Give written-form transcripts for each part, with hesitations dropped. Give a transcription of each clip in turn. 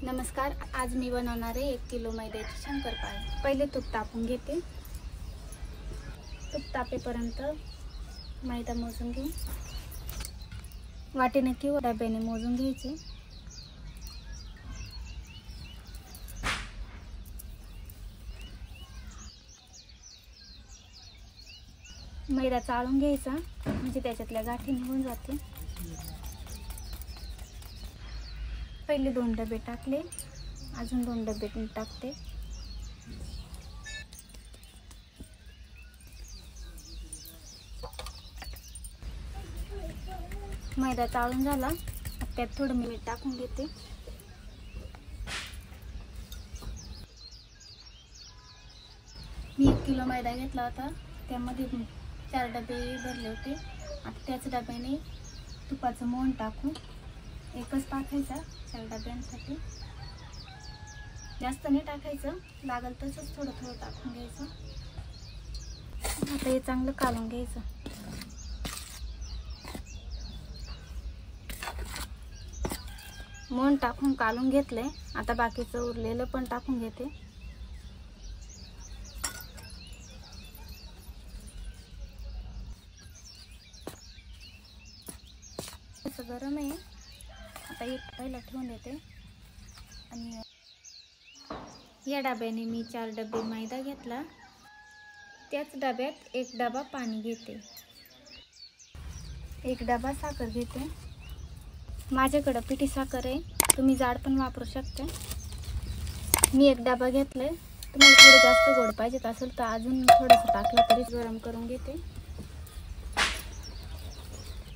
नमस्कार, आज मी बनवणार आहे 1 किलो मैद्याची शंकरपाळी। पहिले तूप तापून घेते। तूप तापेपर्यंत मैदा मोजून घेऊ। वाटीने किंवा डब्याने मोजून घ्यायचे। मैदा चाळून घ्यायचा म्हणजे त्याच्यातल्या गाठी निघून जाते। पहिले 2 डबे टाकले, अजून 2 डबे टाकते। मैदा चाळून झाला, त्यात थोडं मीठ टाकून घेते। मी 1 किलो मैदा घेतला होता, त्यामध्ये 4 डबे भरले होते। आता त्याच डब्याने तुपाचं मोहन टाकून एकच टाकायचा 4 डब्यांसाठी। जास्त नाही टाकायचं, लागल तसंच थोडं थोडं टाकून घ्यायचं। आता हे चांगलं कालून घ्यायचं। मोहन टाकून कालून घेतलंय, आता बाकीचं उरलेलं पण टाकून घेते। असं गरम आहे, आता एक पहिला ठेवून देते। आणि या डब्याने मी 4 डबे मैदा घेतला, त्याच डब्यात 1 डबा पाणी घेते, 1 डबा साखर घेते। माझ्याकडे पिठी साखर आहे, तुम्ही जाड पण वापरू शकता। मी 1 डबा घेतलाय, तुम्हाला थोडं जास्त गोड पाहिजे असेल तर अजून थोडंसं टाकलं तरी। गरम करून घेते।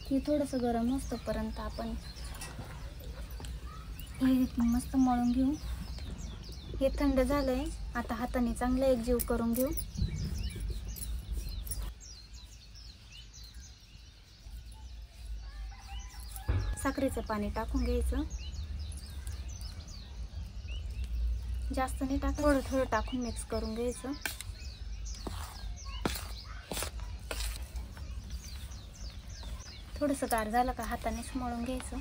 हे थोडंसं गरम होईपर्यंत आपण हे मस्त मळून घेऊ। हे थंड झालंय, आता हाताने चांगलं एकजीव करून घेऊ। साखरेचं पाणी टाकून घ्यायचं, जास्त नाही टाक, थोडं थोडं टाकून मिक्स करून घ्यायचं। थोडंसं गार झालं का हातानेच मळून घ्यायचं।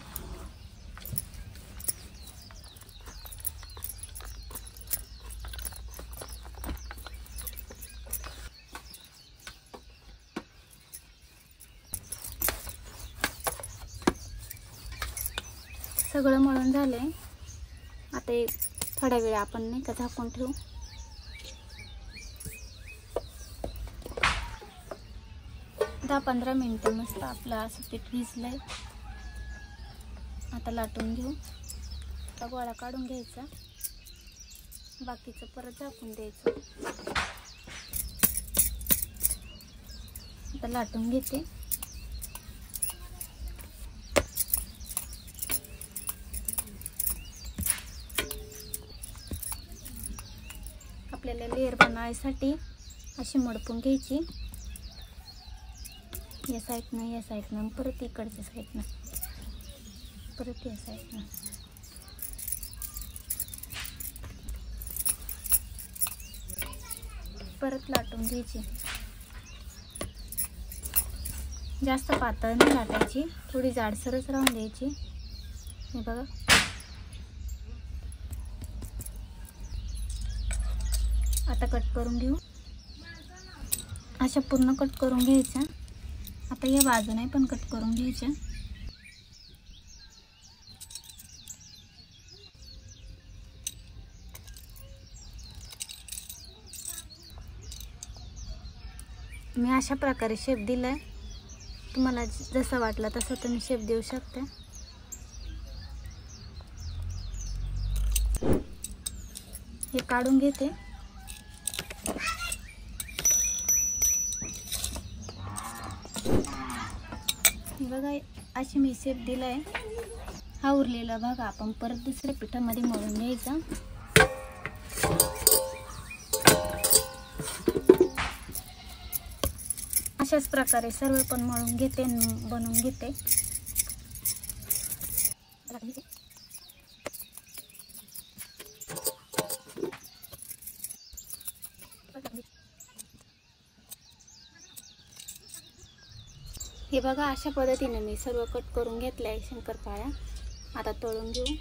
सगळं मळून झालंय, आता एक थोडा वेळ आपण नाही का झाकून ठेवू। दहा 15 मिनिटं मस्त आपलं असं पीठ भिजलंय। आता लाटून घेऊ। आता गोळा काढून घ्यायचा, बाकीचं परत झाकून द्यायचं। आता लाटून घेते। आपल्याला लेअर बनवायसाठी अशी मडपून घ्यायची, या साईडनं परत इकडच्या साईडनं, परत या साईडनं। परत लाटून घ्यायची। जास्त पातळ नाही लाटायची, थोडी जाडसरच राहून द्यायची। हे बघा, आता कट करून घेऊ। अशा पूर्ण कट करून घ्यायच्या। आता या बाजूने पण कट करून घ्यायच्या। मी अशा प्रकारे शेप दिलाय, तुम्हाला जसं वाटलं तसं तुम्ही शेप देऊ शकता। हे काढून घेते। बघा, अशी मी शेप दिलाय। हा उरलेला भाग आपण परत दुसऱ्या पिठामध्ये मळून घ्यायचा। अशाच प्रकारे सर्व पण मळून घेते, बनवून घेते। हे बघा, अशा पद्धतीने मी सर्व कट करून घेतले आहे शंकरपाळ्या। आता तळून घेऊ।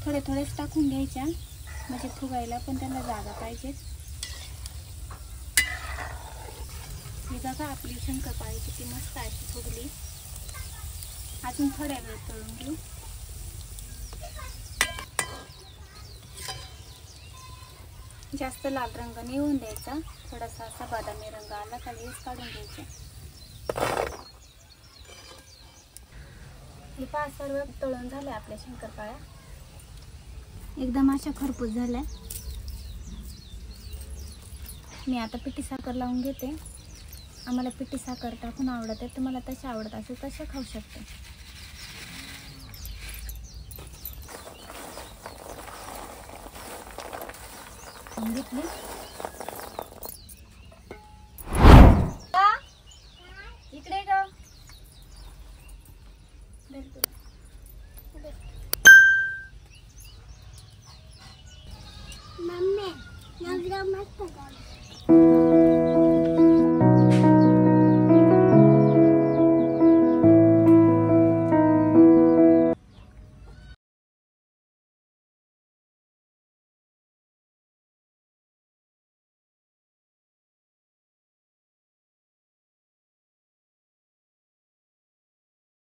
थोडे थोडेच टाकून घ्यायच्या, म्हणजे फुगायला पण त्यांना जागा पाहिजे. ही बघा आपली शंकरपाळी किती मस्त अशी फुगली. अजून थोड्या वेळ तळून घेऊ. जास्त लाल रंग नाही होऊन द्यायचा, थोडासा असा बदामी रंग आला का लगेच काढून घ्यायचे. हे पहा सर्व तळून झाल्या आपल्या शंकरपाळ्या, एकदम अशा खरपूस झाल्या. मी आता पिठी साखर लावून घेते. आम्हाला पिठी साखर टाकून आवडते, तुम्हाला तसे आवडत असेल तसे खाऊ शकते. घेतली. इकडे ग. मम्मी, नवरा मस्त